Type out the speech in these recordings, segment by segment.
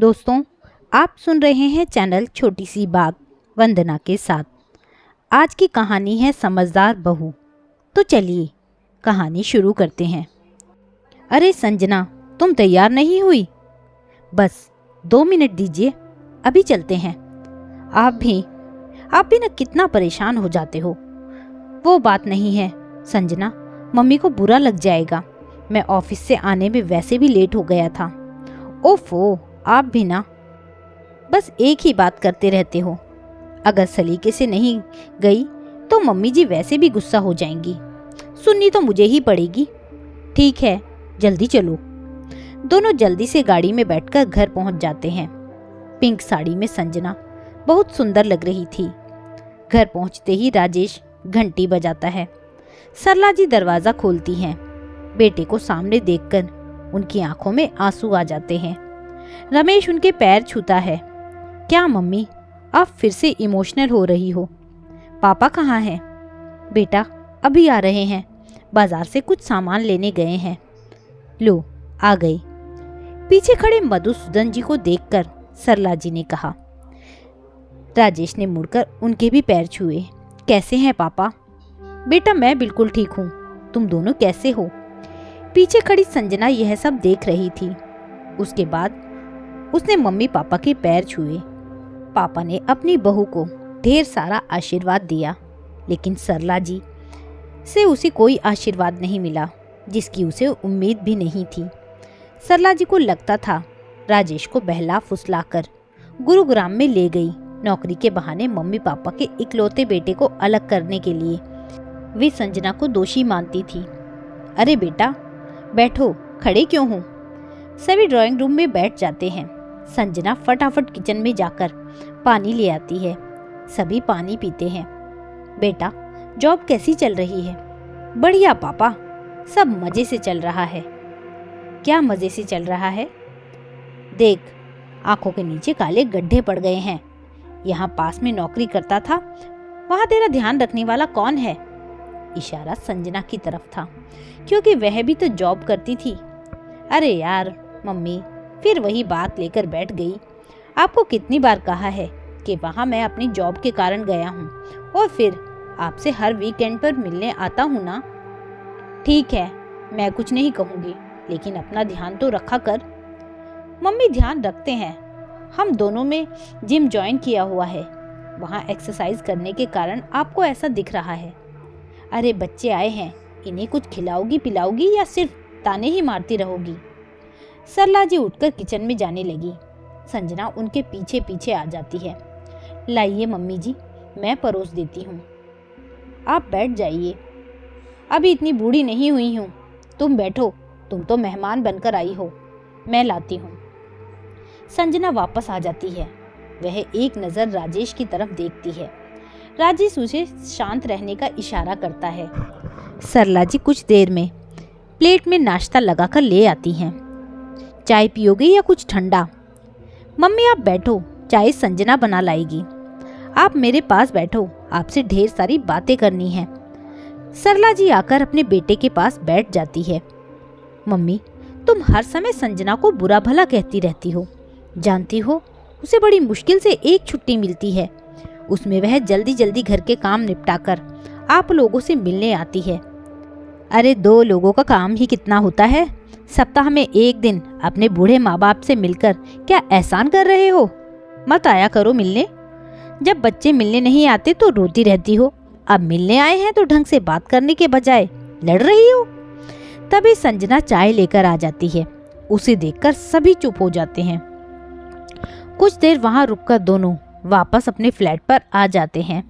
दोस्तों, आप सुन रहे हैं चैनल छोटी सी बात वंदना के साथ। आज की कहानी है समझदार बहू। तो चलिए कहानी शुरू करते हैं। अरे संजना, तुम तैयार नहीं हुई? बस 2 मिनट दीजिए, अभी चलते हैं। आप भी ना कितना परेशान हो जाते हो। वो बात नहीं है संजना, मम्मी को बुरा लग जाएगा। मैं ऑफिस से आने में वैसे भी लेट हो गया था। ओफो, आप भी ना बस एक ही बात करते रहते हो। अगर सलीके से नहीं गई तो मम्मी जी वैसे भी गुस्सा हो जाएंगी। सुननी तो मुझे ही पड़ेगी। ठीक है, जल्दी चलो। दोनों जल्दी से गाड़ी में बैठकर घर पहुंच जाते हैं। पिंक साड़ी में संजना बहुत सुंदर लग रही थी। घर पहुंचते ही राजेश घंटी बजाता है। सरला जी दरवाजा खोलती हैं। बेटे को सामने देखकर उनकी आंखों में आंसू आ जाते हैं। रमेश उनके पैर छूता है। क्या मम्मी, आप फिर से इमोशनल हो रही हो? पापा कहाँ हैं? बेटा, अभी आ रहे हैं, बाजार से कुछ सामान लेने गए हैं। लो, आ गए। पीछे खड़े मधुसूदन जी को देखकर सरला जी ने कहा। राजेश ने मुड़कर उनके भी पैर छुए। कैसे हैं पापा? बेटा, मैं बिल्कुल ठीक हूँ, तुम दोनों कैसे हो? पीछे खड़ी संजना यह सब देख रही थी। उसके बाद उसने मम्मी पापा के पैर छुए। पापा ने अपनी बहू को ढेर सारा आशीर्वाद दिया, लेकिन सरला जी से उसे कोई आशीर्वाद नहीं मिला, जिसकी उसे उम्मीद भी नहीं थी। सरला जी को लगता था राजेश को बहला फुसलाकर गुरुग्राम में ले गई, नौकरी के बहाने मम्मी पापा के इकलौते बेटे को अलग करने के लिए। वे संजना को दोषी मानती थी। अरे बेटा, बैठो, खड़े क्यों हो? सभी ड्राइंग रूम में बैठ जाते हैं। संजना फटाफट किचन में जाकर पानी ले आती है। सभी पानी पीते हैं। बेटा, जॉब कैसी चल रही है? बढ़िया पापा, सब मजे से चल रहा है। क्या मजे से चल रहा है? देख, आंखों के नीचे काले गड्ढे पड़ गए हैं। यहाँ पास में नौकरी करता था, वहाँ तेरा ध्यान रखने वाला कौन है? इशारा संजना की तरफ था, क्योंकि वह भी तो जॉब करती थी। अरे यार मम्मी, फिर वही बात लेकर बैठ गई। आपको कितनी बार कहा है कि वहाँ मैं अपनी जॉब के कारण गया हूँ, और फिर आपसे हर वीकेंड पर मिलने आता हूँ ना। ठीक है, मैं कुछ नहीं कहूँगी, लेकिन अपना ध्यान तो रखा कर। मम्मी ध्यान रखते हैं, हम दोनों में जिम ज्वाइन किया हुआ है, वहाँ एक्सरसाइज करने के कारण आपको ऐसा दिख रहा है। अरे बच्चे आए हैं, इन्हें कुछ खिलाओगी पिलाओगी या सिर्फ ताने ही मारती रहोगी? सरला जी उठकर किचन में जाने लगी। संजना उनके पीछे पीछे आ जाती है। लाइए मम्मी जी, मैं परोस देती हूँ। आप बैठ जाइए, अभी इतनी बूढ़ी नहीं हुई हूँ। तुम बैठो, तुम तो मेहमान बनकर आई हो, मैं लाती हूँ। संजना वापस आ जाती है। वह एक नज़र राजेश की तरफ देखती है। राजेश उसे शांत रहने का इशारा करता है। सरला जी कुछ देर में प्लेट में नाश्ता लगाकर ले आती हैं। चाय पियोगे या कुछ ठंडा? मम्मी आप बैठो, चाय संजना बना लाएगी। आप मेरे पास बैठो, आपसे ढेर सारी बातें करनी है। सरला जी आकर अपने बेटे के पास बैठ जाती है। मम्मी, तुम हर समय संजना को बुरा भला कहती रहती हो। जानती हो, उसे बड़ी मुश्किल से एक छुट्टी मिलती है, उसमें वह जल्दी जल्दी घर के काम निपटाकर आप लोगों से मिलने आती है। अरे 2 लोगों का काम ही कितना होता है? सप्ताह में एक दिन अपने बूढ़े माँ बाप से मिलकर क्या एहसान कर रहे हो? मत आया करो मिलने। जब बच्चे मिलने नहीं आते तो रोती रहती हो, अब मिलने आए हैं तो ढंग से बात करने के बजाय लड़ रही हो। तभी संजना चाय लेकर आ जाती है। उसे देखकर सभी चुप हो जाते हैं। कुछ देर वहां रुककर दोनों वापस अपने फ्लैट पर आ जाते हैं।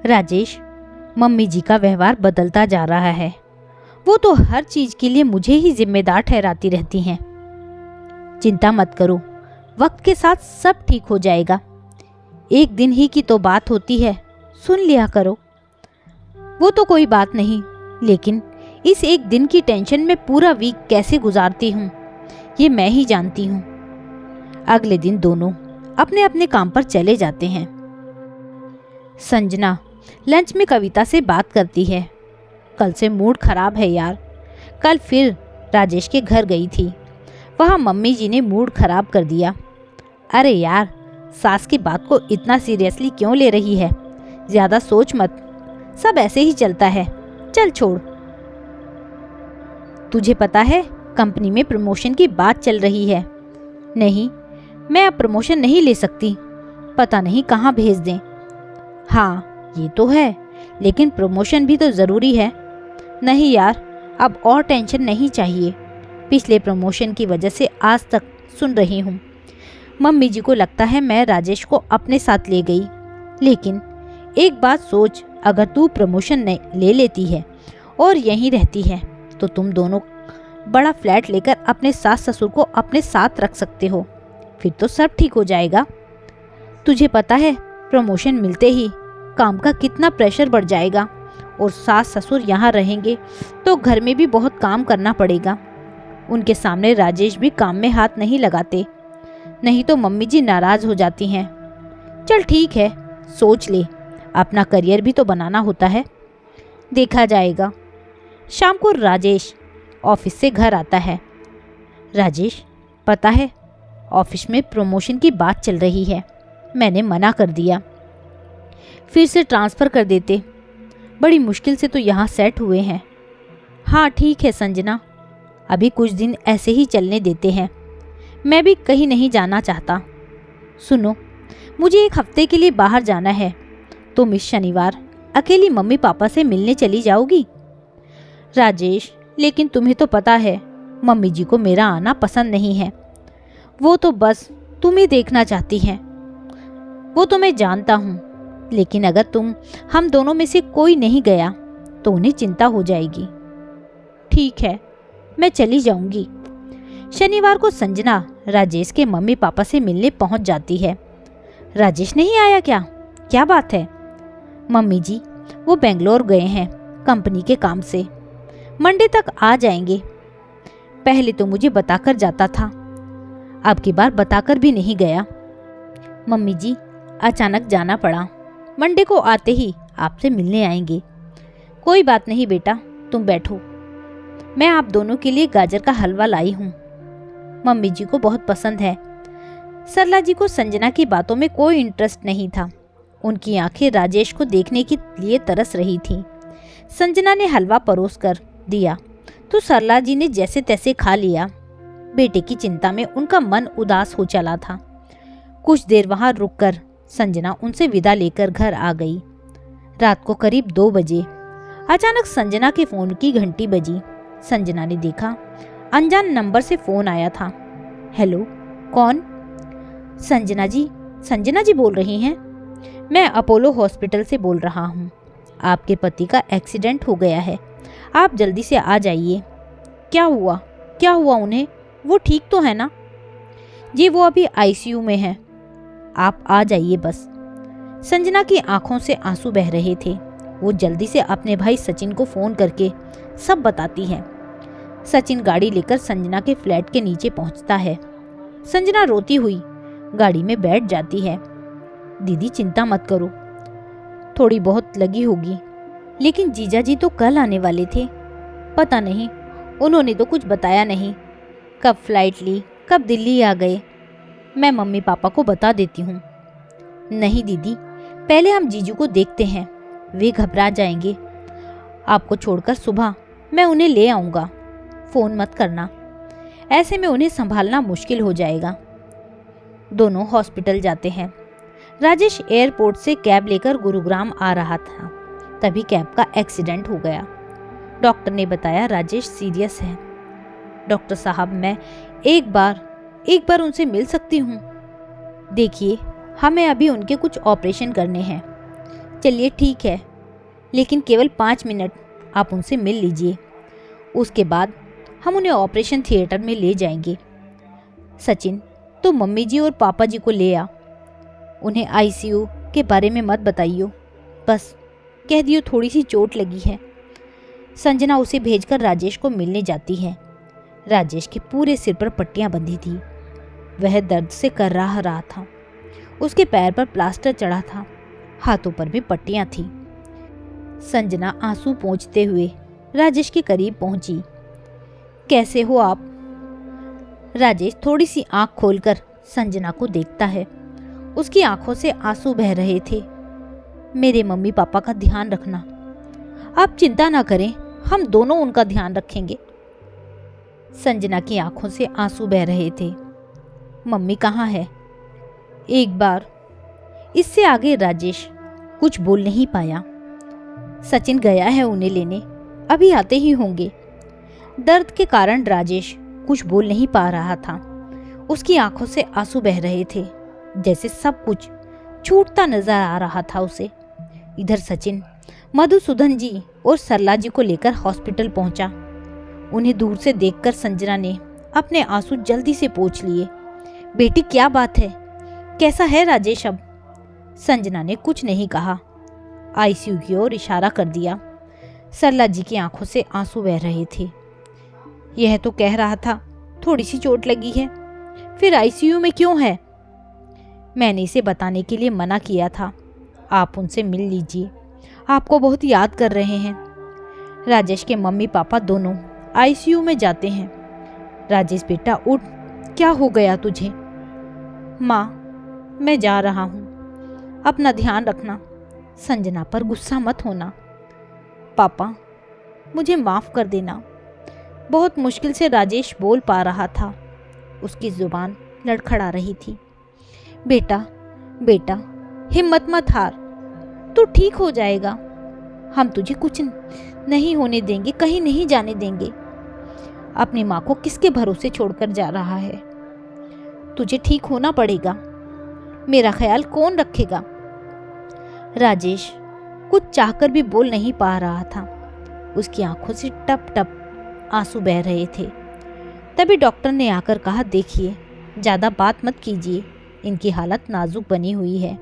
राजेश, मम्मी जी का व्यवहार बदलता जा रहा है। वो तो हर चीज के लिए मुझे ही जिम्मेदार ठहराती रहती हैं। चिंता मत करो, वक्त के साथ सब ठीक हो जाएगा। एक दिन ही की तो बात होती है, सुन लिया करो। वो तो कोई बात नहीं, लेकिन इस एक दिन की टेंशन में पूरा वीक कैसे गुजारती हूँ, ये मैं ही जानती हूँ। अगले दिन दोनों अपने अपने काम पर चले जाते हैं। संजना लंच में कविता से बात करती है। कल से मूड खराब है यार। कल फिर राजेश के घर गई थी, वहाँ मम्मी जी ने मूड खराब कर दिया। अरे यार, सास की बात को इतना सीरियसली क्यों ले रही है? ज़्यादा सोच मत, सब ऐसे ही चलता है। चल छोड़। तुझे पता है कंपनी में प्रमोशन की बात चल रही है। नहीं, मैं अब प्रमोशन नहीं ले सकती, पता नहीं कहाँ भेज दें। हाँ ये तो है, लेकिन प्रमोशन भी तो ज़रूरी है। नहीं यार, अब और टेंशन नहीं चाहिए। पिछले प्रमोशन की वजह से आज तक सुन रही हूँ। मम्मी जी को लगता है मैं राजेश को अपने साथ ले गई, लेकिन एक बात सोच, अगर तू प्रमोशन ले लेती है और यहीं रहती है तो तुम दोनों बड़ा फ्लैट लेकर अपने सास ससुर को अपने साथ रख सकते हो। फिर तो सब ठीक हो जाएगा। तुझे पता है प्रमोशन मिलते ही काम का कितना प्रेशर बढ़ जाएगा, और सास ससुर यहाँ रहेंगे तो घर में भी बहुत काम करना पड़ेगा। उनके सामने राजेश भी काम में हाथ नहीं लगाते, नहीं तो मम्मी जी नाराज़ हो जाती हैं। चल ठीक है, सोच ले, अपना करियर भी तो बनाना होता है, देखा जाएगा। शाम को राजेश ऑफिस से घर आता है। राजेश, पता है ऑफिस में प्रमोशन की बात चल रही है, मैंने मना कर दिया। फिर से ट्रांसफ़र कर देते, बड़ी मुश्किल से तो यहाँ सेट हुए हैं। हाँ ठीक है संजना, अभी कुछ दिन ऐसे ही चलने देते हैं, मैं भी कहीं नहीं जाना चाहता। सुनो, मुझे एक हफ्ते के लिए बाहर जाना है, तुम इस शनिवार अकेली मम्मी पापा से मिलने चली जाओगी? राजेश, लेकिन तुम्हें तो पता है मम्मी जी को मेरा आना पसंद नहीं है, वो तो बस तुम्हें देखना चाहती हैं। वो तो मैं जानता हूँ, लेकिन अगर हम दोनों में से कोई नहीं गया तो उन्हें चिंता हो जाएगी। ठीक है, मैं चली जाऊंगी। शनिवार को संजना राजेश के मम्मी पापा से मिलने पहुंच जाती है। राजेश नहीं आया क्या? क्या बात है? मम्मी जी, वो बेंगलोर गए हैं कंपनी के काम से, मंडे तक आ जाएंगे। पहले तो मुझे बताकर जाता था, अब की बार बताकर भी नहीं गया। मम्मी जी, अचानक जाना पड़ा, मंडे को आते ही आपसे मिलने आएंगे। कोई बात नहीं बेटा, तुम बैठो, मैं आप दोनों के लिए गाजर का हलवा लाई हूँ, मम्मी जी को बहुत पसंद है। सरला जी को संजना की बातों में कोई इंटरेस्ट नहीं था, उनकी आंखें राजेश को देखने के लिए तरस रही थीं। संजना ने हलवा परोस कर दिया तो सरला जी ने जैसे तैसे खा लिया। बेटे की चिंता में उनका मन उदास हो चला था। कुछ देर वहां रुककर संजना उनसे विदा लेकर घर आ गई। रात को करीब 2 बजे अचानक संजना के फोन की घंटी बजी। संजना ने देखा अनजान नंबर से फोन आया था। हेलो, कौन? संजना जी बोल रही हैं? मैं अपोलो हॉस्पिटल से बोल रहा हूँ, आपके पति का एक्सीडेंट हो गया है, आप जल्दी से आ जाइए। क्या हुआ उन्हें? वो ठीक तो है ना? जी वो अभी आईसीयू में है, आप आ जाइए बस। संजना की आंखों से आंसू बह रहे थे। वो जल्दी से अपने भाई सचिन को फोन करके सब बताती है। सचिन गाड़ी लेकर संजना के फ्लैट के नीचे पहुंचता है। संजना रोती हुई गाड़ी में बैठ जाती है। दीदी चिंता मत करो, थोड़ी बहुत लगी होगी, लेकिन जीजा जी तो कल आने वाले थे, पता नहीं उन्होंने तो कुछ बताया नहीं, कब फ्लाइट ली, कब दिल्ली आ गए। मैं मम्मी पापा को बता देती हूँ। नहीं दीदी, पहले हम जीजू को देखते हैं, वे घबरा जाएंगे। आपको छोड़कर सुबह मैं उन्हें ले आऊँगा, फ़ोन मत करना, ऐसे में उन्हें संभालना मुश्किल हो जाएगा। दोनों हॉस्पिटल जाते हैं। राजेश एयरपोर्ट से कैब लेकर गुरुग्राम आ रहा था, तभी कैब का एक्सीडेंट हो गया। डॉक्टर ने बताया राजेश सीरियस है। डॉक्टर साहब, मैं एक बार उनसे मिल सकती हूँ? देखिए, हमें अभी उनके कुछ ऑपरेशन करने हैं। चलिए ठीक है, लेकिन केवल 5 मिनट आप उनसे मिल लीजिए, उसके बाद हम उन्हें ऑपरेशन थिएटर में ले जाएंगे। सचिन, तो मम्मी जी और पापा जी को ले आ, उन्हें आईसीयू के बारे में मत बताइयो, बस कह दियो थोड़ी सी चोट लगी है। संजना उसे भेजकर राजेश को मिलने जाती है। राजेश के पूरे सिर पर पट्टियां बंधी थी, वह दर्द से कर्राह रहा था। उसके पैर पर प्लास्टर चढ़ा था, हाथों पर भी पट्टियां थी। संजना आंसू पोंछते हुए राजेश के करीब पहुंची। कैसे हो आप? राजेश थोड़ी सी आंख खोलकर संजना को देखता है। उसकी आंखों से आंसू बह रहे थे। मेरे मम्मी पापा का ध्यान रखना। आप चिंता ना करें, हम दोनों उनका ध्यान रखेंगे। संजना की आंखों से आंसू बह रहे थे। मम्मी कहाँ है? एक बार। इससे आगे राजेश कुछ बोल नहीं पाया। सचिन गया है उन्हें लेने, अभी आते ही होंगे। दर्द के कारण राजेश कुछ बोल नहीं पा रहा था। उसकी आंखों से आंसू बह रहे थे, जैसे सब कुछ छूटता नजर आ रहा था उसे। इधर सचिन मधुसूदन जी और सरला जी को लेकर हॉस्पिटल पहुंचा। उन्हें दूर से देखकर संजना ने अपने आंसू जल्दी से पोंछ लिए। बेटी क्या बात है, कैसा है राजेश अब? संजना ने कुछ नहीं कहा, आईसीयू की ओर इशारा कर दिया। सरला जी की आंखों से आंसू बह रहे थे। यह तो कह रहा था थोड़ी सी चोट लगी है, फिर आईसीयू में क्यों है? मैंने इसे बताने के लिए मना किया था। आप उनसे मिल लीजिए, आपको बहुत याद कर रहे हैं। राजेश के मम्मी पापा दोनों आईसीयू में जाते हैं। राजेश बेटा उठ, क्या हो गया तुझे? माँ, मैं जा रहा हूँ, अपना ध्यान रखना। संजना पर गुस्सा मत होना। पापा, मुझे माफ़ कर देना। बहुत मुश्किल से राजेश बोल पा रहा था। उसकी जुबान लड़खड़ा रही थी। बेटा बेटा, हिम्मत मत हार, तू ठीक हो जाएगा। हम तुझे कुछ नहीं होने देंगे, कहीं नहीं जाने देंगे। अपनी माँ को किसके भरोसे छोड़कर जा रहा है? तुझे ठीक होना पड़ेगा, मेरा ख्याल कौन रखेगा? राजेश कुछ चाहकर भी बोल नहीं पा रहा था। उसकी आंखों से टप टप आंसू बह रहे थे। तभी डॉक्टर ने आकर कहा, देखिए ज़्यादा बात मत कीजिए, इनकी हालत नाजुक बनी हुई है,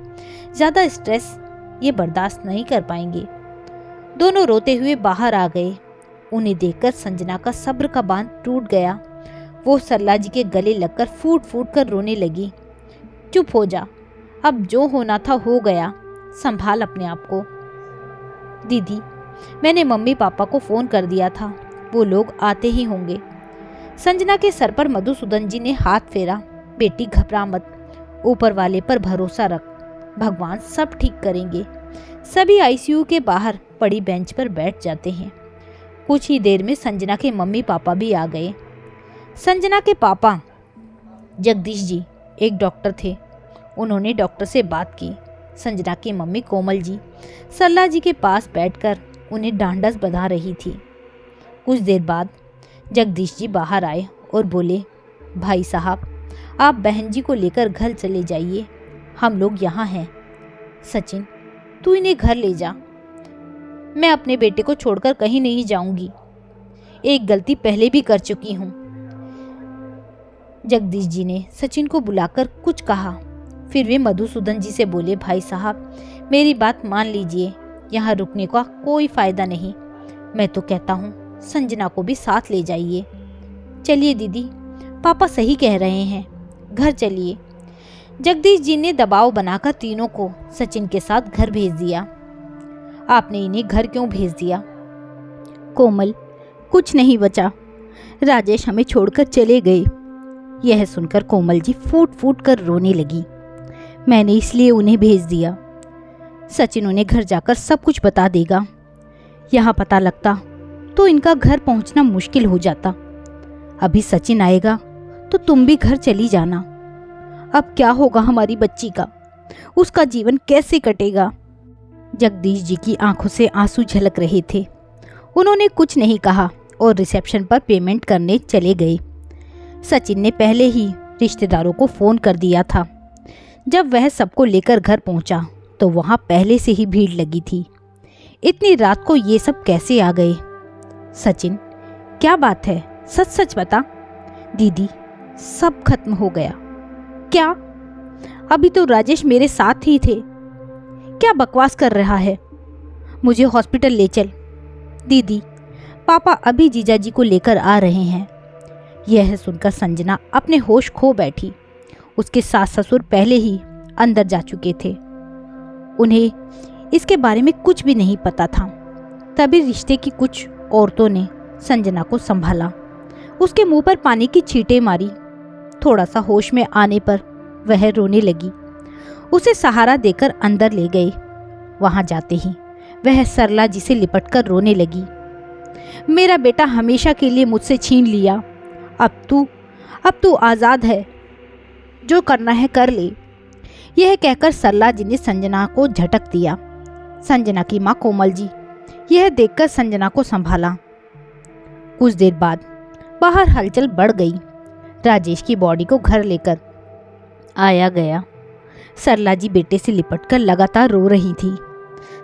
ज़्यादा स्ट्रेस ये बर्दाश्त नहीं कर पाएंगे। दोनों रोते हुए बाहर आ गए। उन्हें देखकर संजना का सब्र का बांध टूट गया। वो सरला जी के गले लगकर फूट फूट कर रोने लगी। चुप हो जा, अब जो होना था हो गया, संभाल अपने आप को। दीदी, मैंने मम्मी पापा को फ़ोन कर दिया था, वो लोग आते ही होंगे। संजना के सर पर मधुसूदन जी ने हाथ फेरा। बेटी घबरा मत, ऊपर वाले पर भरोसा रख, भगवान सब ठीक करेंगे। सभी आईसीयू के बाहर पड़ी बेंच पर बैठ जाते हैं। कुछ ही देर में संजना के मम्मी पापा भी आ गए। संजना के पापा जगदीश जी एक डॉक्टर थे। उन्होंने डॉक्टर से बात की। संजना की मम्मी कोमल जी सरला जी के पास बैठकर उन्हें ढांढस बंधा रही थी। कुछ देर बाद जगदीश जी बाहर आए और बोले, भाई साहब, आप बहन जी को लेकर घर चले जाइए, हम लोग यहाँ हैं। सचिन, तू इन्हें घर ले जा, मैं अपने बेटे को छोड़कर कहीं नहीं जाऊंगी। एक गलती पहले भी कर चुकी हूँ। जगदीश जी ने सचिन को बुलाकर कुछ कहा। फिर वे मधुसूदन जी से बोले, भाई साहब, मेरी बात मान लीजिए, यहाँ रुकने का कोई फायदा नहीं। मैं तो कहता हूँ संजना को भी साथ ले जाइए। चलिए दीदी, पापा सही कह रहे हैं, घर चलिए। जगदीश जी ने दबाव बनाकर तीनों को सचिन के साथ घर भेज दिया। आपने इन्हें घर क्यों भेज दिया? कोमल, कुछ नहीं बचा, राजेश हमें छोड़कर चले गए। यह सुनकर कोमल जी फूट फूट कर रोने लगी। मैंने इसलिए उन्हें भेज दिया। सचिन उन्हें घर जाकर सब कुछ बता देगा। यहाँ पता लगता तो इनका घर पहुँचना मुश्किल हो जाता। अभी सचिन आएगा तो तुम भी घर चली जाना। अब क्या होगा हमारी बच्ची का? उसका जीवन कैसे कटेगा? जगदीश जी की आंखों से आंसू झलक रहे थे। उन्होंने कुछ नहीं कहा और रिसेप्शन पर पेमेंट करने चले गए। सचिन ने पहले ही रिश्तेदारों को फ़ोन कर दिया था। जब वह सबको लेकर घर पहुंचा तो वहां पहले से ही भीड़ लगी थी। इतनी रात को ये सब कैसे आ गए? सचिन, क्या बात है, सच सच बता। दीदी, सब खत्म हो गया। क्या? अभी तो राजेश मेरे साथ ही थे। क्या बकवास कर रहा है? मुझे हॉस्पिटल ले चल। दीदी, पापा अभी जीजाजी को लेकर आ रहे हैं। यह सुनकर संजना अपने होश खो बैठी। उसके सास ससुर पहले ही अंदर जा चुके थे। उन्हें इसके बारे में कुछ भी नहीं पता था। तभी रिश्ते की कुछ औरतों ने संजना को संभाला। उसके मुंह पर पानी की छींटें मारी। थोड़ा सा होश में आने पर वह रोने लगी। उसे सहारा देकर अंदर ले गए। वहां जाते ही वह सरला जी से लिपटकर रोने लगी। मेरा बेटा हमेशा के लिए मुझसे छीन लिया। अब तू आज़ाद है, जो करना है कर ले। यह कहकर सरला जी ने संजना को झटक दिया। संजना की माँ कोमल जी यह देखकर संजना को संभाला। कुछ देर बाद बाहर हलचल बढ़ गई। राजेश की बॉडी को घर लेकर आया गया। सरला जी बेटे से लिपटकर लगातार रो रही थी।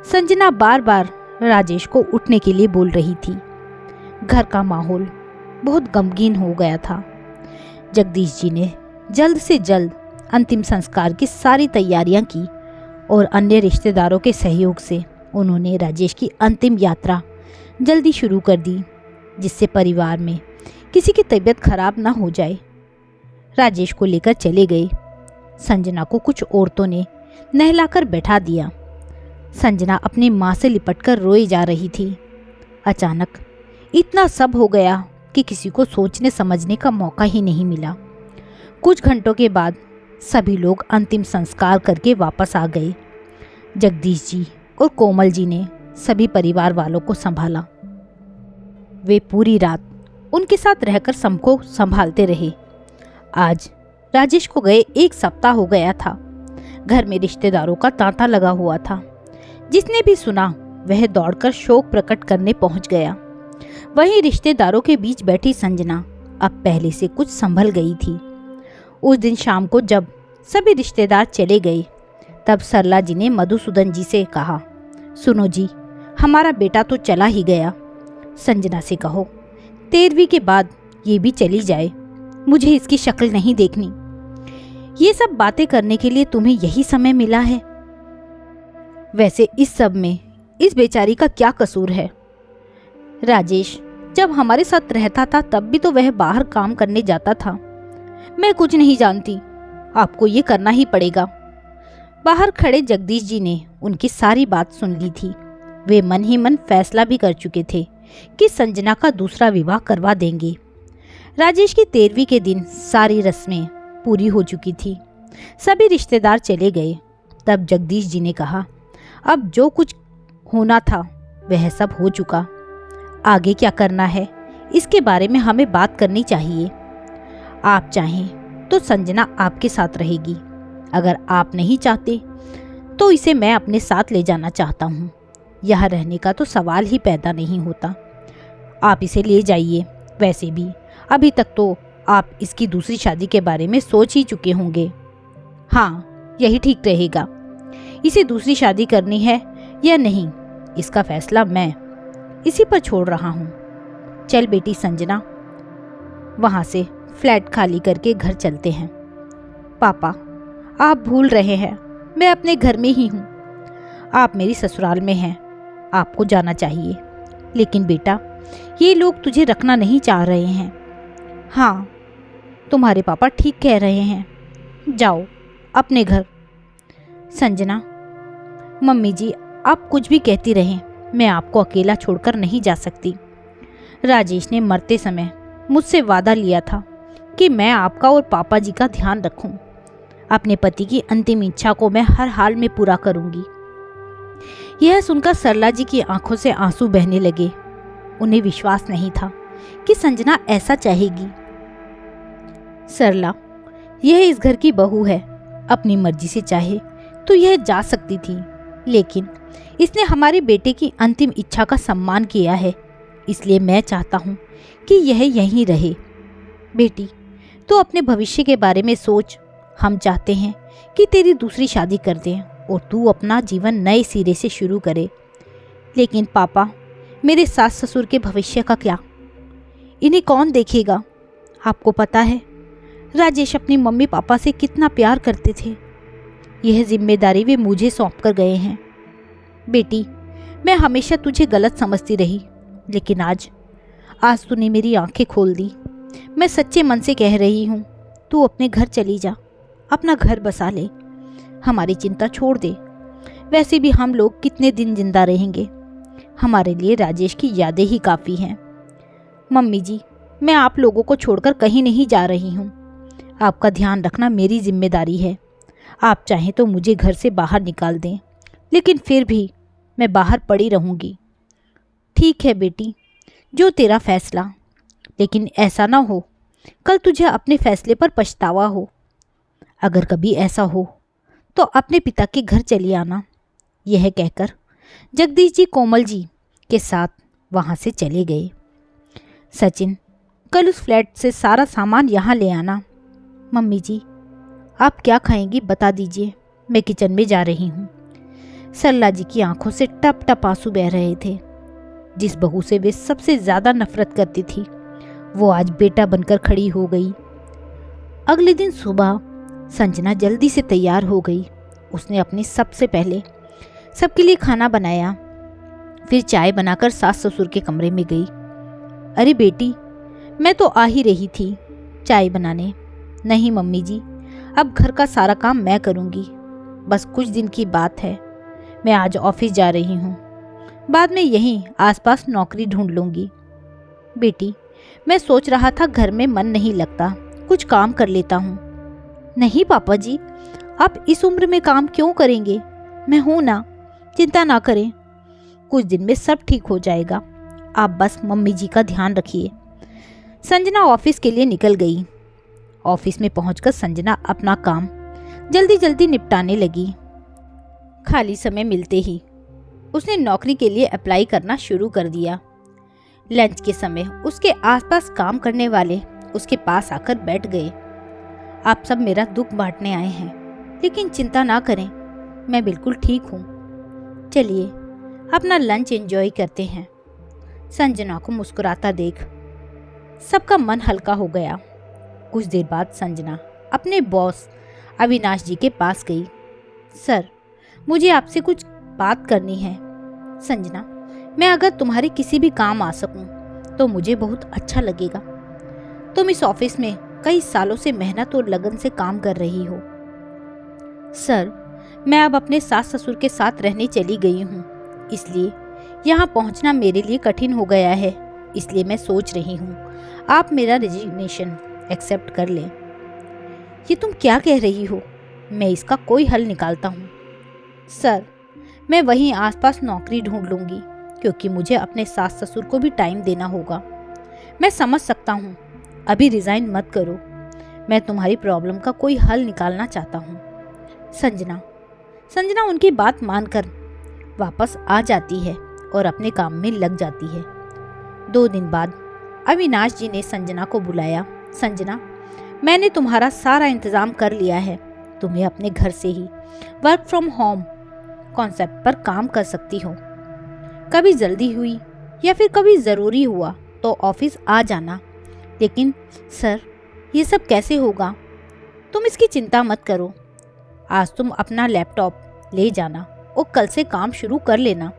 संजना बार बार राजेश को उठने के लिए बोल रही थी। घर का माहौल बहुत गमगीन हो गया था। जगदीश जी ने जल्द से जल्द अंतिम संस्कार की सारी तैयारियां की और अन्य रिश्तेदारों के सहयोग से उन्होंने राजेश की अंतिम यात्रा जल्दी शुरू कर दी, जिससे परिवार में किसी की तबीयत खराब ना हो जाए। राजेश को लेकर चले गए। संजना को कुछ औरतों ने नहलाकर बैठा दिया। संजना अपनी माँ से लिपटकर रोई जा रही थी। अचानक इतना सब हो गया कि किसी को सोचने समझने का मौका ही नहीं मिला। कुछ घंटों के बाद सभी लोग अंतिम संस्कार करके वापस आ गए। जगदीश जी और कोमल जी ने सभी परिवार वालों को संभाला। वे पूरी रात उनके साथ रहकर सबको संभालते रहे। आज राजेश को गए 1 सप्ताह हो गया था। घर में रिश्तेदारों का तांता लगा हुआ था। जिसने भी सुना वह दौड़कर शोक प्रकट करने पहुंच गया। वहीं रिश्तेदारों के बीच बैठी संजना अब पहले से कुछ संभल गई थी। उस दिन शाम को जब सभी रिश्तेदार चले गए, तब सरला जी ने मधुसूदन जी से कहा, सुनो जी, हमारा बेटा तो चला ही गया। संजना से कहो 13वीं के बाद ये भी चली जाए, मुझे इसकी शक्ल नहीं देखनी। ये सब बातें करने के लिए तुम्हें यही समय मिला है? वैसे इस सब में इस बेचारी का क्या कसूर है? राजेश जब हमारे साथ रहता था तब भी तो वह बाहर काम करने जाता था। मैं कुछ नहीं जानती, आपको ये करना ही पड़ेगा। बाहर खड़े जगदीश जी ने उनकी सारी बात सुन ली थी। वे मन ही मन फैसला भी कर चुके थे कि संजना का दूसरा विवाह करवा देंगे। राजेश की 13वीं के दिन सारी रस्में पूरी हो चुकी थी। सभी रिश्तेदार चले गए। तब जगदीश जी ने कहा, अब जो कुछ होना था वह सब हो चुका। आगे क्या करना है इसके बारे में हमें बात करनी चाहिए। आप चाहें तो संजना आपके साथ रहेगी। अगर आप नहीं चाहते तो इसे मैं अपने साथ ले जाना चाहता हूँ। यहाँ रहने का तो सवाल ही पैदा नहीं होता। आप इसे ले जाइए। वैसे भी अभी तक तो आप इसकी दूसरी शादी के बारे में सोच ही चुके होंगे। हाँ, यही ठीक रहेगा। इसे दूसरी शादी करनी है या नहीं, इसका फैसला मैं इसी पर छोड़ रहा हूँ। चल बेटी संजना, वहाँ से फ्लैट खाली करके घर चलते हैं। पापा, आप भूल रहे हैं, मैं अपने घर में ही हूँ। आप मेरी ससुराल में हैं, आपको जाना चाहिए। लेकिन बेटा, ये लोग तुझे रखना नहीं चाह रहे हैं। हाँ, तुम्हारे पापा ठीक कह रहे हैं, जाओ अपने घर। संजना, मम्मी जी आप कुछ भी कहती रहें, मैं आपको अकेला छोड़कर नहीं जा सकती। राजेश ने मरते समय मुझसे वादा लिया था कि मैं आपका और पापा जी का ध्यान रखूं। अपने पति की अंतिम इच्छा को मैं हर हाल में पूरा करूंगी। यह सुनकर सरला जी की आंखों से आंसू बहने लगे। उन्हें विश्वास नहीं था कि संजना ऐसा चाहेगी। सरला, यह इस घर की बहू है, अपनी मर्जी से चाहे तो यह जा सकती थी, लेकिन इसने हमारे बेटे की अंतिम इच्छा का सम्मान किया है, इसलिए मैं चाहता हूँ कि यह यहीं रहे। बेटी, तू अपने भविष्य के बारे में सोच। हम चाहते हैं कि तेरी दूसरी शादी कर दें और तू अपना जीवन नए सिरे से शुरू करे। लेकिन पापा, मेरे सास ससुर के भविष्य का क्या? इन्हें कौन देखेगा? आपको पता है राजेश अपनी मम्मी पापा से कितना प्यार करते थे। यह जिम्मेदारी वे मुझे सौंप कर गए हैं। बेटी, मैं हमेशा तुझे गलत समझती रही, लेकिन आज तूने मेरी आंखें खोल दी। मैं सच्चे मन से कह रही हूँ, तू अपने घर चली जा, अपना घर बसा ले, हमारी चिंता छोड़ दे। वैसे भी हम लोग कितने दिन जिंदा रहेंगे, हमारे लिए राजेश की यादें ही काफ़ी हैं। मम्मी जी, मैं आप लोगों को छोड़कर कहीं नहीं जा रही हूँ। आपका ध्यान रखना मेरी जिम्मेदारी है। आप चाहें तो मुझे घर से बाहर निकाल दें, लेकिन फिर भी मैं बाहर पड़ी रहूँगी। ठीक है बेटी, जो तेरा फैसला, लेकिन ऐसा ना हो कल तुझे अपने फैसले पर पछतावा हो। अगर कभी ऐसा हो तो अपने पिता के घर चली आना। यह कहकर जगदीश जी कोमल जी के साथ वहाँ से चले गए। सचिन, कल उस फ्लैट से सारा सामान यहाँ ले आना। मम्मी जी, आप क्या खाएंगी बता दीजिए, मैं किचन में जा रही हूँ। सरला जी की आंखों से टप टप आंसू बह रहे थे। जिस बहू से वे सबसे ज़्यादा नफरत करती थी, वो आज बेटा बनकर खड़ी हो गई। अगले दिन सुबह संजना जल्दी से तैयार हो गई। उसने अपने सबसे पहले सबके लिए खाना बनाया, फिर चाय बनाकर सास ससुर के कमरे में गई। अरे बेटी, मैं तो आ ही रही थी चाय बनाने। नहीं मम्मी जी, अब घर का सारा काम मैं करूँगी। बस कुछ दिन की बात है, मैं आज ऑफिस जा रही हूँ, बाद में यहीं आसपास नौकरी ढूंढ लूँगी। बेटी, मैं सोच रहा था घर में मन नहीं लगता, कुछ काम कर लेता हूँ। नहीं पापा जी, आप इस उम्र में काम क्यों करेंगे? मैं हूँ ना, चिंता ना करें, कुछ दिन में सब ठीक हो जाएगा। आप बस मम्मी जी का ध्यान रखिए। संजना ऑफिस के लिए निकल गई। ऑफिस में पहुंचकर संजना अपना काम जल्दी जल्दी निपटाने लगी। खाली समय मिलते ही उसने नौकरी के लिए अप्लाई करना शुरू कर दिया। लंच के समय उसके आसपास काम करने वाले उसके पास आकर बैठ गए। आप सब मेरा दुख बांटने आए हैं, लेकिन चिंता ना करें, मैं बिल्कुल ठीक हूँ। चलिए अपना लंच एंजॉय करते हैं। संजना को मुस्कुराता देख सबका मन हल्का हो गया। कुछ देर बाद संजना अपने बॉस अविनाश जी के पास गई। सर, मुझे आपसे कुछ बात करनी है। संजना, मैं अगर तुम्हारे किसी भी काम आ सकूं तो मुझे बहुत अच्छा लगेगा। तुम इस ऑफिस में कई सालों से मेहनत और लगन से काम कर रही हो। सर, मैं अब अपने सास ससुर के साथ रहने चली गई हूँ, इसलिए यहाँ पहुँचना मेरे लिए कठिन हो गया है। इसलिए मैं सोच रही हूँ आप मेरा रेजिग्नेशन एक्सेप्ट कर लें। ये तुम क्या कह रही हो? मैं इसका कोई हल निकालता हूँ। सर, मैं वहीं आसपास नौकरी ढूंढ लूँगी, क्योंकि मुझे अपने सास ससुर को भी टाइम देना होगा। मैं समझ सकता हूँ, अभी रिज़ाइन मत करो। मैं तुम्हारी प्रॉब्लम का कोई हल निकालना चाहता हूँ। संजना उनकी बात मानकर वापस आ जाती है और अपने काम में लग जाती है। 2 दिन बाद अविनाश जी ने संजना को बुलाया। संजना, मैंने तुम्हारा सारा इंतज़ाम कर लिया है। तुम्हें अपने घर से ही वर्क फ्रॉम होम कॉन्सेप्ट पर काम कर सकती हो। कभी जल्दी हुई या फिर कभी ज़रूरी हुआ तो ऑफिस आ जाना। लेकिन सर, ये सब कैसे होगा? तुम इसकी चिंता मत करो। आज तुम अपना लैपटॉप ले जाना और कल से काम शुरू कर लेना।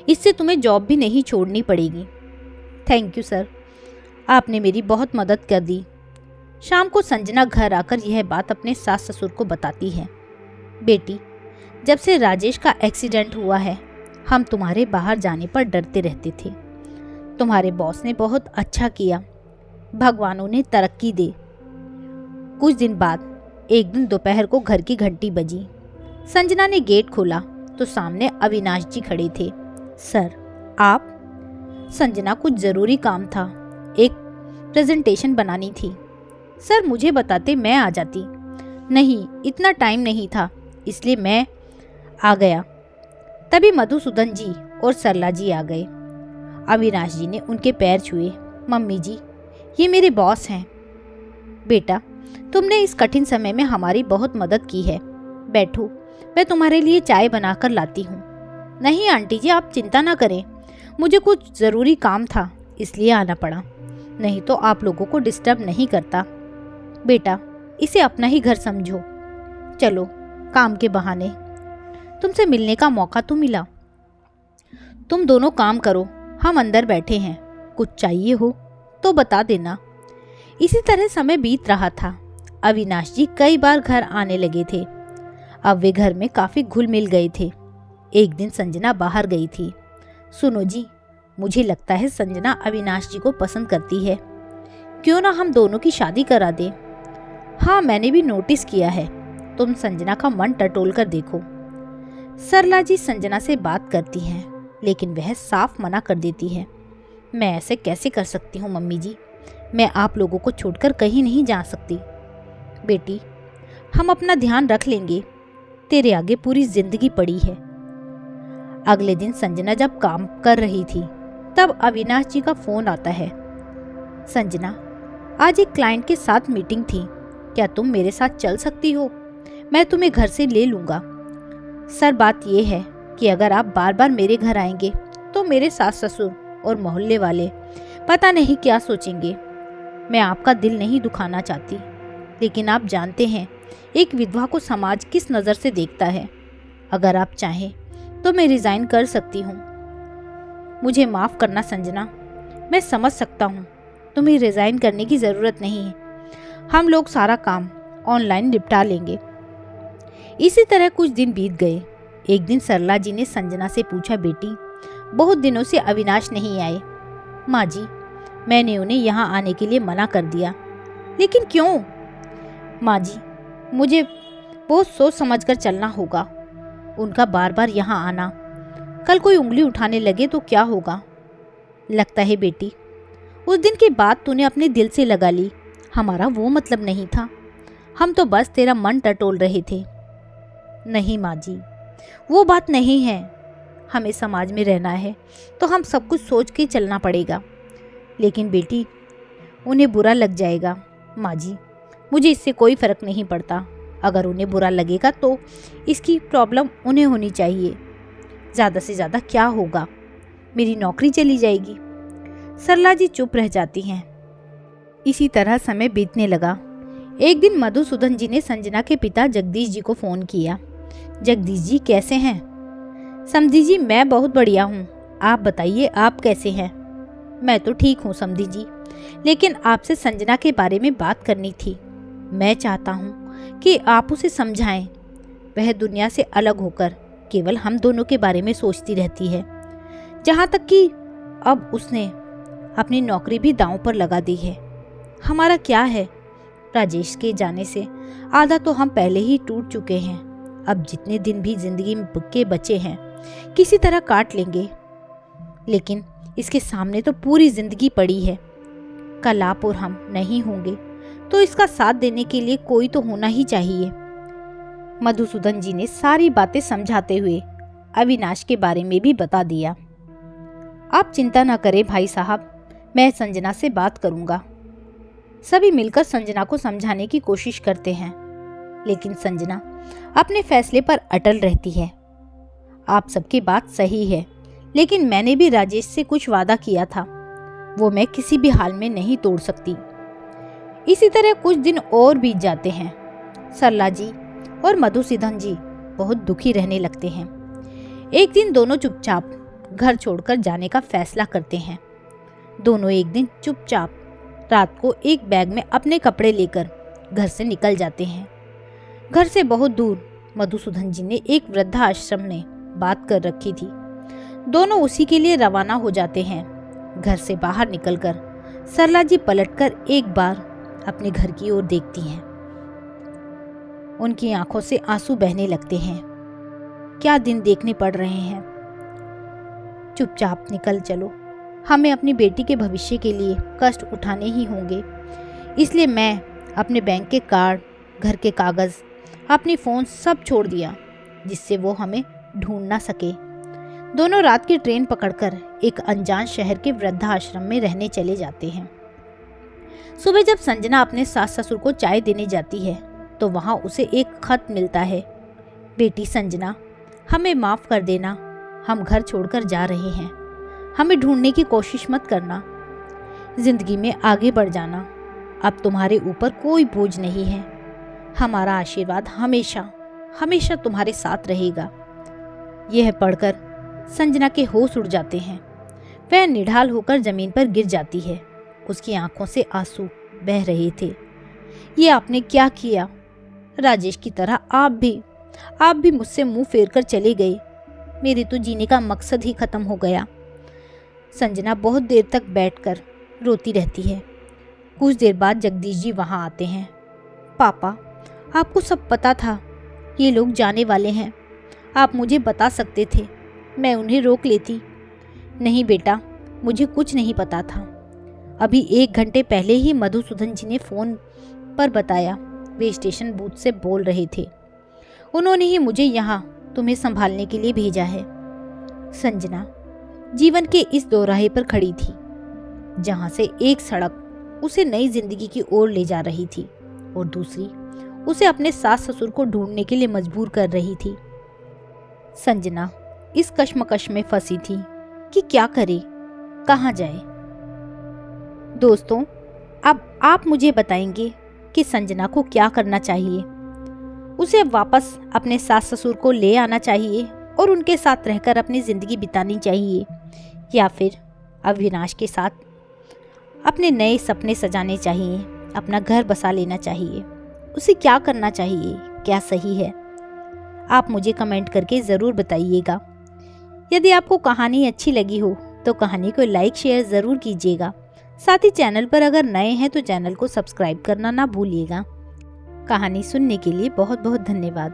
इससे तुम्हें जॉब भी नहीं छोड़नी पड़ेगी। थैंक यू सर, आपने मेरी बहुत मदद कर दी। शाम को संजना घर आकर यह बात अपने सास ससुर को बताती है। बेटी, जब से राजेश का एक्सीडेंट हुआ है, हम तुम्हारे बाहर जाने पर डरते रहते थे। तुम्हारे बॉस ने बहुत अच्छा किया, भगवान उन्हें तरक्की दे। कुछ दिन बाद एक दिन दोपहर को घर की घंटी बजी। संजना ने गेट खोला तो सामने अविनाश जी खड़े थे। सर, आप? संजना, कुछ ज़रूरी काम था, एक प्रेजेंटेशन बनानी थी। सर, मुझे बताते मैं आ जाती। नहीं, इतना टाइम नहीं था, इसलिए मैं आ गया। तभी मधुसूदन जी और सरला जी आ गए। अविनाश जी ने उनके पैर छुए। मम्मी जी, ये मेरे बॉस हैं। बेटा, तुमने इस कठिन समय में हमारी बहुत मदद की है। बैठो, मैं तुम्हारे लिए चाय बनाकर लाती हूँ। नहीं आंटी जी, आप चिंता ना करें, मुझे कुछ ज़रूरी काम था इसलिए आना पड़ा, नहीं तो आप लोगों को डिस्टर्ब नहीं करता। बेटा, इसे अपना ही घर समझो। चलो, काम के बहाने तुमसे मिलने का मौका तो मिला। तुम दोनों काम करो, हम अंदर बैठे हैं, कुछ चाहिए हो तो बता देना। इसी तरह समय बीत रहा था। अविनाश जी कई बार घर आने लगे थे। अब वे घर में काफ़ी घुल मिल गए थे। एक दिन संजना बाहर गई थी। सुनो जी, मुझे लगता है संजना अविनाश जी को पसंद करती है। क्यों ना हम दोनों की शादी करा दें। हाँ, मैंने भी नोटिस किया है। तुम संजना का मन टटोल कर देखो। सरला जी संजना से बात करती हैं, लेकिन वह साफ मना कर देती है। मैं ऐसे कैसे कर सकती हूँ मम्मी जी, मैं आप लोगों को छोड़कर कहीं नहीं जा सकती। बेटी, हम अपना ध्यान रख लेंगे, तेरे आगे पूरी जिंदगी पड़ी है। अगले दिन संजना जब काम कर रही थी तब अविनाश जी का फोन आता है। संजना, आज एक क्लाइंट के साथ मीटिंग थी, क्या तुम मेरे साथ चल सकती हो? मैं तुम्हें घर से ले लूँगा। सर, बात यह है कि अगर आप बार बार मेरे घर आएंगे तो मेरे सास ससुर और मोहल्ले वाले पता नहीं क्या सोचेंगे। मैं आपका दिल नहीं दुखाना चाहती, लेकिन आप जानते हैं एक विधवा को समाज किस नज़र से देखता है। अगर आप चाहें तो मैं रिज़ाइन कर सकती हूँ। मुझे माफ़ करना संजना, मैं समझ सकता हूँ तुम्हें रिज़ाइन करने की ज़रूरत नहीं है, हम लोग सारा काम ऑनलाइन निपटा लेंगे। इसी तरह कुछ दिन बीत गए। एक दिन सरला जी ने संजना से पूछा, बेटी, बहुत दिनों से अविनाश नहीं आए। माँ जी, मैंने उन्हें यहाँ आने के लिए मना कर दिया। लेकिन क्यों? माँ जी, मुझे बहुत सोच समझकर चलना होगा। उनका बार बार यहाँ आना, कल कोई उंगली उठाने लगे तो क्या होगा? लगता है बेटी, उस दिन की बात तूने अपने दिल से लगा ली। हमारा वो मतलब नहीं था, हम तो बस तेरा मन टटोल रहे थे। नहीं माँ जी, वो बात नहीं है। हमें समाज में रहना है तो हम सब कुछ सोच के चलना पड़ेगा। लेकिन बेटी, उन्हें बुरा लग जाएगा। माँ जी, मुझे इससे कोई फ़र्क नहीं पड़ता। अगर उन्हें बुरा लगेगा तो इसकी प्रॉब्लम उन्हें होनी चाहिए। ज़्यादा से ज़्यादा क्या होगा, मेरी नौकरी चली जाएगी। सरला जी चुप रह जाती हैं। इसी तरह समय बीतने लगा। एक दिन मधुसूदन जी ने संजना के पिता जगदीश जी को फ़ोन किया। जगदीश जी कैसे हैं? समधी जी, मैं बहुत बढ़िया हूँ, आप बताइए आप कैसे हैं? मैं तो ठीक हूँ समधी जी, लेकिन आपसे संजना के बारे में बात करनी थी। मैं चाहता हूँ कि आप उसे समझाएं। वह दुनिया से अलग होकर केवल हम दोनों के बारे में सोचती रहती है। जहाँ तक कि अब उसने अपनी नौकरी भी दांव पर लगा दी है। हमारा क्या है, राजेश के जाने से आधा तो हम पहले ही टूट चुके हैं। अब जितने दिन भी जिंदगी के बचे हैं किसी तरह काट लेंगे, लेकिन इसके सामने तो पूरी जिंदगी पड़ी है। कल आप और हम नहीं होंगे तो इसका साथ देने के लिए कोई तो होना ही चाहिए। मधुसूदन जी ने सारी बातें समझाते हुए अविनाश के बारे में भी बता दिया। आप चिंता न करें भाई साहब, मैं संजना से बात करूंगा। सभी मिलकर संजना को समझाने की कोशिश करते हैं, लेकिन संजना अपने फैसले पर अटल रहती है। आप सबकी बात सही है, लेकिन मैंने भी राजेश से कुछ वादा किया था, वो मैं किसी भी हाल में नहीं तोड़ सकती। इसी तरह कुछ दिन और बीत जाते हैं। सरला जी और मधुसूदन जी बहुत दुखी रहने लगते हैं। एक दिन दोनों चुपचाप घर छोड़कर जाने का फैसला करते हैं। दोनों एक दिन चुपचाप रात को एक बैग में अपने कपड़े लेकर घर से निकल जाते हैं। घर से बहुत दूर मधुसूदन जी ने एक वृद्धाश्रम में बात कर रखी थी। दोनों उसी के लिए रवाना हो जाते हैं। घर से बाहर निकलकर सरला जी पलटकर एक बार अपने घर की ओर देखती हैं। उनकी आंखों से आंसू बहने लगते हैं। क्या दिन देखने पड़ रहे हैं। चुपचाप निकल चलो, हमें अपनी बेटी के भविष्य के लिए कष्ट उठाने ही होंगे। इसलिए मैं अपने बैंक के कार्ड, घर के कागज़, अपनी फ़ोन सब छोड़ दिया, जिससे वो हमें ढूंढ ना सके। दोनों रात की ट्रेन पकड़कर एक अनजान शहर के वृद्धाश्रम में रहने चले जाते हैं। सुबह जब संजना अपने सास ससुर को चाय देने जाती है तो वहाँ उसे एक खत मिलता है। बेटी संजना, हमें माफ़ कर देना, हम घर छोड़कर जा रहे हैं। हमें ढूंढने की कोशिश मत करना। जिंदगी में आगे बढ़ जाना। अब तुम्हारे ऊपर कोई बोझ नहीं है। हमारा आशीर्वाद हमेशा हमेशा तुम्हारे साथ रहेगा। यह पढ़कर संजना के होश उड़ जाते हैं। वह निढाल होकर जमीन पर गिर जाती है। उसकी आंखों से आंसू बह रहे थे। ये आपने क्या किया? राजेश की तरह आप भी मुझसे मुंह फेर कर चले गए। मेरे तो जीने का मकसद ही खत्म हो गया। संजना बहुत देर तक बैठकर रोती रहती है। कुछ देर बाद जगदीश जी वहाँ आते हैं। पापा, आपको सब पता था, ये लोग जाने वाले हैं। आप मुझे बता सकते थे, मैं उन्हें रोक लेती। नहीं बेटा, मुझे कुछ नहीं पता था। अभी 1 घंटे पहले ही मधुसूदन जी ने फ़ोन पर बताया। वे स्टेशन बूथ से बोल रहे थे। उन्होंने ही मुझे यहाँ तुम्हें संभालने के लिए भेजा है। संजना जीवन के इस दोराहे पर खड़ी थी, जहाँ से एक सड़क उसे नई जिंदगी की ओर ले जा रही थी और दूसरी उसे अपने सास ससुर को ढूंढने के लिए मजबूर कर रही थी। संजना इस कश्मकश में फंसी थी कि क्या करे, कहाँ जाए। दोस्तों, अब आप मुझे बताएंगे कि संजना को क्या करना चाहिए। उसे अब वापस अपने सास ससुर को ले आना चाहिए और उनके साथ रहकर अपनी ज़िंदगी बितानी चाहिए, या फिर अविनाश के साथ अपने नए सपने सजाने चाहिए, अपना घर बसा लेना चाहिए। उसे क्या करना चाहिए, क्या सही है? आप मुझे कमेंट करके ज़रूर बताइएगा। यदि आपको कहानी अच्छी लगी हो तो कहानी को लाइक शेयर ज़रूर कीजिएगा। साथ ही चैनल पर अगर नए हैं तो चैनल को सब्सक्राइब करना ना भूलिएगा। कहानी सुनने के लिए बहुत बहुत धन्यवाद।